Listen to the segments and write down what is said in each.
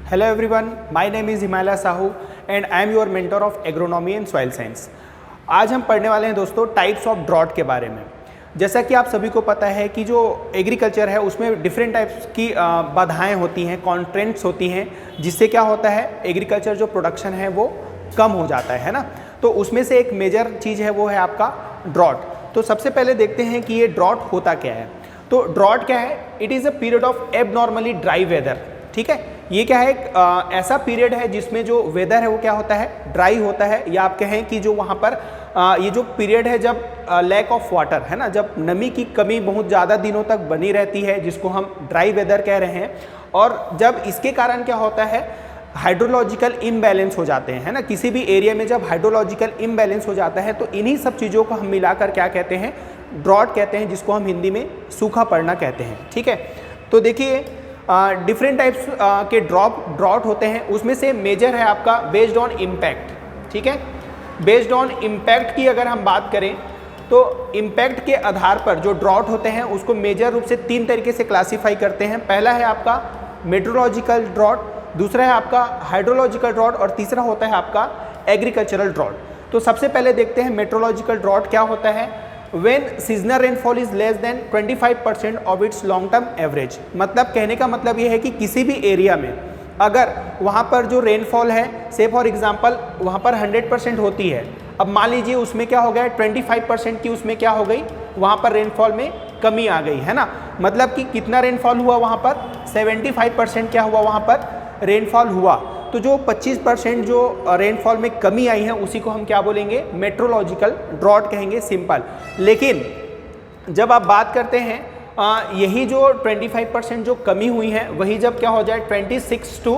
Hello everyone, my name is Himalaya Sahu and I am your mentor of agronomy and soil science। आज हम पढ़ने वाले हैं दोस्तों टाइप्स ऑफ ड्रॉट के बारे में। जैसा कि आप सभी को पता है कि जो एग्रीकल्चर है उसमें डिफरेंट टाइप्स की बाधाएं होती हैं, कॉन्ट्रेंट्स होती हैं, जिससे क्या होता है एग्रीकल्चर जो प्रोडक्शन है वो कम हो जाता है ना। तो उसमें से एक मेजर चीज़ है वो है आपका ड्रॉट। तो सबसे पहले देखते हैं कि ये ड्रॉट होता क्या है। तो ड्रॉट क्या है? It is a period of abnormally dry weather. ठीक है, ये क्या है ऐसा पीरियड है जिसमें जो वेदर है वो क्या होता है, ड्राई होता है, या आप कहें कि जो वहाँ पर ये जो पीरियड है जब लैक ऑफ वाटर है ना, जब नमी की कमी बहुत ज़्यादा दिनों तक बनी रहती है, जिसको हम ड्राई वेदर कह रहे हैं। और जब इसके कारण क्या होता है हाइड्रोलॉजिकल इम्बैलेंस हो जाते हैं, है ना। किसी भी एरिया में जब हाइड्रोलॉजिकल इम्बैलेंस हो जाता है तो इन्हीं सब चीज़ों को हम मिलाकर क्या कहते हैं, ड्रॉट कहते हैं, जिसको हम हिंदी में सूखा पड़ना कहते हैं। ठीक है, तो देखिए डिफरेंट टाइप्स के ड्रॉट होते हैं। उसमें से मेजर है आपका बेस्ड ऑन इम्पैक्ट। ठीक है, बेस्ड ऑन इम्पैक्ट की अगर हम बात करें तो इम्पैक्ट के आधार पर जो ड्रॉट होते हैं उसको मेजर रूप से 3 तरीके से क्लासीफाई करते हैं। पहला है आपका मेट्रोलॉजिकल ड्रॉट, दूसरा है आपका हाइड्रोलॉजिकल ड्रॉट और तीसरा होता है आपका एग्रीकल्चरल ड्रॉट। तो सबसे पहले देखते हैं मेट्रोलॉजिकल ड्रॉट क्या होता है। When seasonal rainfall is less than 25% of its long term average, मतलब कहने का मतलब ये है कि किसी भी एरिया में अगर वहाँ पर जो रेनफॉल है, से फॉर एग्जांपल वहाँ पर 100% होती है, अब मान लीजिए उसमें क्या हो गया 25% की उसमें क्या हो गई, वहाँ पर रेनफॉल में कमी आ गई, है ना। मतलब कि कितना रेनफॉल हुआ वहाँ पर 75% क्या हुआ वहाँ पर रेनफॉल हुआ। तो जो 25% जो रेनफॉल में कमी आई है उसी को हम क्या बोलेंगे, मेट्रोलॉजिकल ड्रॉट कहेंगे, सिंपल। लेकिन जब आप बात करते हैं यही जो 25% जो कमी हुई है वही जब क्या हो जाए 26 टू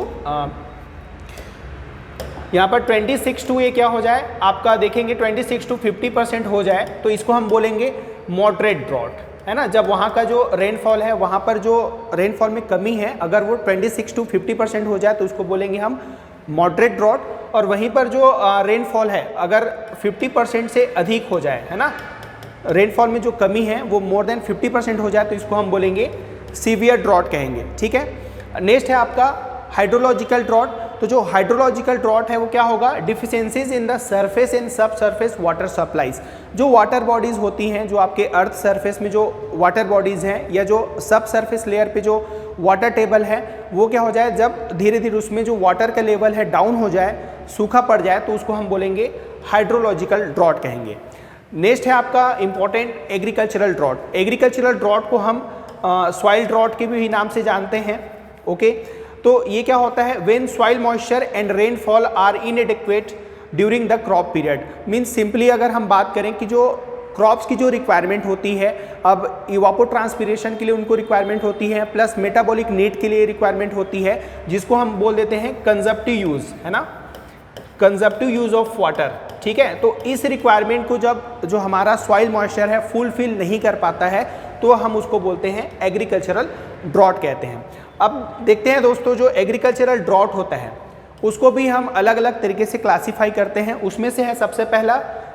यहाँ पर 26 टू ये क्या हो जाए आपका देखेंगे 26 टू 50% हो जाए तो इसको हम बोलेंगे मॉडरेट ड्रॉट, है ना। जब वहाँ का जो रेनफॉल है वहाँ पर जो रेनफॉल में कमी है अगर वो 26 टू 50% हो जाए तो उसको बोलेंगे हम मॉडरेट ड्रॉट। और वहीं पर जो रेनफॉल है अगर 50% से अधिक हो जाए, है ना, रेनफॉल में जो कमी है वो मोर देन 50% हो जाए तो इसको हम बोलेंगे सीवियर ड्रॉट कहेंगे। ठीक है, नेक्स्ट है आपका हाइड्रोलॉजिकल ड्रॉट। तो जो हाइड्रोलॉजिकल ड्रॉट है वो क्या होगा, deficiencies in the surface and सब सरफेस वाटर सप्लाईज। जो वाटर बॉडीज़ होती हैं, जो आपके अर्थ सरफेस में जो वाटर बॉडीज़ हैं या जो सब सरफेस लेयर पे जो वाटर टेबल है वो क्या हो जाए, जब धीरे धीरे उसमें जो वाटर का लेवल है डाउन हो जाए, सूखा पड़ जाए तो उसको हम बोलेंगे हाइड्रोलॉजिकल ड्रॉट कहेंगे। नेक्स्ट है आपका important agricultural drought. Agricultural drought को हम सॉइल ड्रॉट के भी नाम से जानते हैं। ओके, तो ये क्या होता है, when soil moisture and rainfall are inadequate during the crop period. Means simply अगर हम बात करें कि जो क्रॉप्स की जो रिक्वायरमेंट होती है, अब इवापोट्रांसपिरेशन के लिए उनको रिक्वायरमेंट होती है, प्लस मेटाबॉलिक नीड के लिए रिक्वायरमेंट होती है, जिसको हम बोल देते हैं कंजप्टिव यूज़, है ना, कंजप्टिव यूज़ ऑफ वाटर। ठीक है, तो इस रिक्वायरमेंट को जब जो हमारा सॉइल मॉइस्चर है फुलफिल नहीं कर पाता है तो हम उसको बोलते हैं एग्रीकल्चरल ड्रॉट कहते हैं। अब देखते हैं दोस्तों जो एग्रीकल्चरल ड्रॉट होता है उसको भी हम अलग अलग तरीके से क्लासीफाई करते हैं। उसमें से है सबसे पहला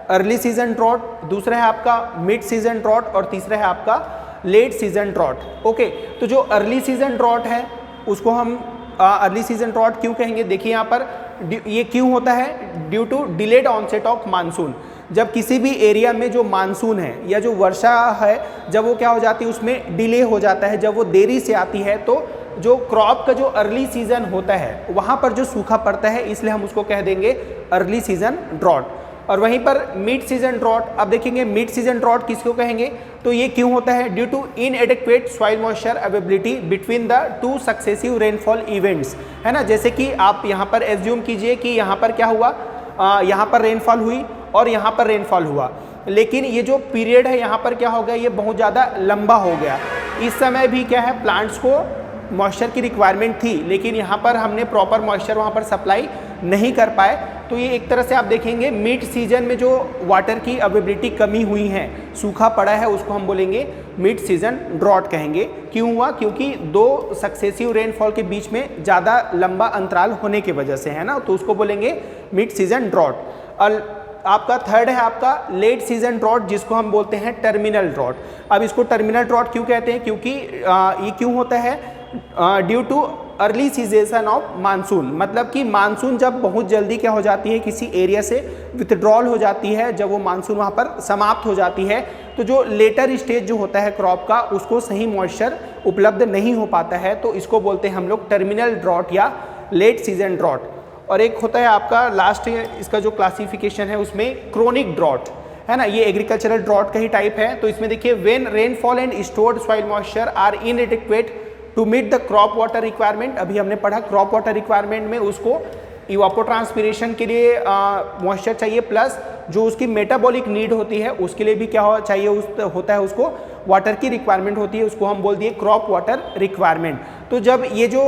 अर्ली सीजन ड्रॉट, दूसरा है आपका मिड सीजन ड्रॉट और तीसरा है आपका लेट सीजन ड्रॉट। ओके, तो जो अर्ली सीजन ड्रॉट है उसको हम अर्ली सीजन ड्रॉट क्यों कहेंगे, देखिए यहाँ पर ये क्यों होता है, due to delayed onset of monsoon. जब किसी भी एरिया में जो मानसून है या जो वर्षा है जब वो क्या हो जाती है उसमें डिले हो जाता है, जब वो देरी से आती है तो जो क्रॉप का जो अर्ली सीजन होता है वहाँ पर जो सूखा पड़ता है, इसलिए हम उसको कह देंगे अर्ली सीजन ड्रॉट। और वहीं पर मिड सीजन ड्रॉट, अब देखेंगे मिड सीजन ड्रॉट किसको कहेंगे, तो ये क्यों होता है, due to inadequate soil moisture availability between the 2 successive rainfall events, है ना। जैसे कि आप यहाँ पर एज्यूम कीजिए कि यहाँ पर क्या हुआ, यहाँ पर रेनफॉल हुई और यहाँ पर रेनफॉल हुआ, लेकिन ये जो पीरियड है यहाँ पर क्या हो गया, ये बहुत ज़्यादा लंबा हो गया। इस समय भी क्या है प्लांट्स को मॉइस्चर की रिक्वायरमेंट थी, लेकिन यहाँ पर हमने प्रॉपर मॉइस्चर वहाँ पर सप्लाई नहीं कर पाए। तो ये एक तरह से आप देखेंगे मिड सीजन में जो वाटर की अवेलेबिलिटी कमी हुई है, सूखा पड़ा है, उसको हम बोलेंगे मिड सीजन ड्रॉट कहेंगे। क्यों हुआ, क्योंकि 2 सक्सेसिव रेनफॉल के बीच में ज़्यादा लंबा अंतराल होने की वजह से, है ना, तो उसको बोलेंगे मिड सीजन ड्रॉट। और आपका थर्ड है आपका लेट सीजन ड्रॉट, जिसको हम बोलते हैं टर्मिनल ड्रॉट। अब इसको टर्मिनल ड्रॉट क्यों कहते हैं, क्योंकि ये क्यों होता है, due too early cessation of monsoon, मतलब कि मानसून जब बहुत जल्दी क्या हो जाती है, किसी एरिया से विथड्रॉल हो जाती है, जब वो मानसून वहाँ पर समाप्त हो जाती है, तो जो लेटर स्टेज जो होता है क्रॉप का, उसको सही मॉइस्चर उपलब्ध नहीं हो पाता है, तो इसको बोलते हैं हम लोग टर्मिनल ड्रॉट या लेट सीजन ड्रॉट। और एक होता है आपका लास्ट, इसका जो क्लासिफिकेशन है उसमें क्रोनिक ड्रॉट है ना, ये एग्रीकल्चरल ड्रॉट का ही टाइप है। तो इसमें देखिए, when rainfall and stored soil moisture are inadequate to meet the crop water requirement, अभी हमने पढ़ा क्रॉप वाटर रिक्वायरमेंट में उसको इवापोट्रांसपिरेशन के लिए मॉइस्चर चाहिए, प्लस जो उसकी मेटाबॉलिक नीड होती है उसके लिए भी क्या चाहिए होता है, उसको वाटर की रिक्वायरमेंट होती है, उसको हम बोल दिए क्रॉप वाटर रिक्वायरमेंट। तो जब ये जो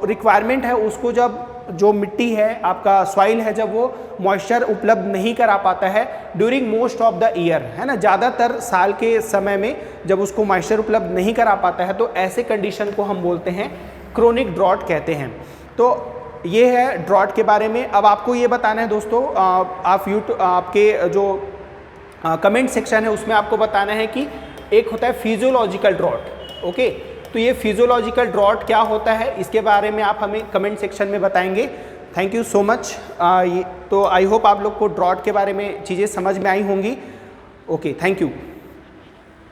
रिक्वायरमेंट है उसको, जब जो मिट्टी है आपका सॉइल है, जब वो मॉइस्चर उपलब्ध नहीं करा पाता है during most of the year, है ना, ज़्यादातर साल के समय में जब उसको मॉइस्चर उपलब्ध नहीं करा पाता है, तो ऐसे कंडीशन को हम बोलते हैं क्रोनिक ड्रॉट कहते हैं। तो ये है ड्रॉट के बारे में। अब आपको ये बताना है दोस्तों, आप आपके जो कमेंट सेक्शन है उसमें आपको बताना है कि एक होता है फिजियोलॉजिकल ड्रॉट। ओके, तो ये फिजियोलॉजिकल ड्रॉट क्या होता है, इसके बारे में आप हमें कमेंट सेक्शन में बताएंगे। Thank you so much. तो आई होप आप लोग को ड्रॉट के बारे में चीज़ें समझ में आई होंगी। Okay, thank you.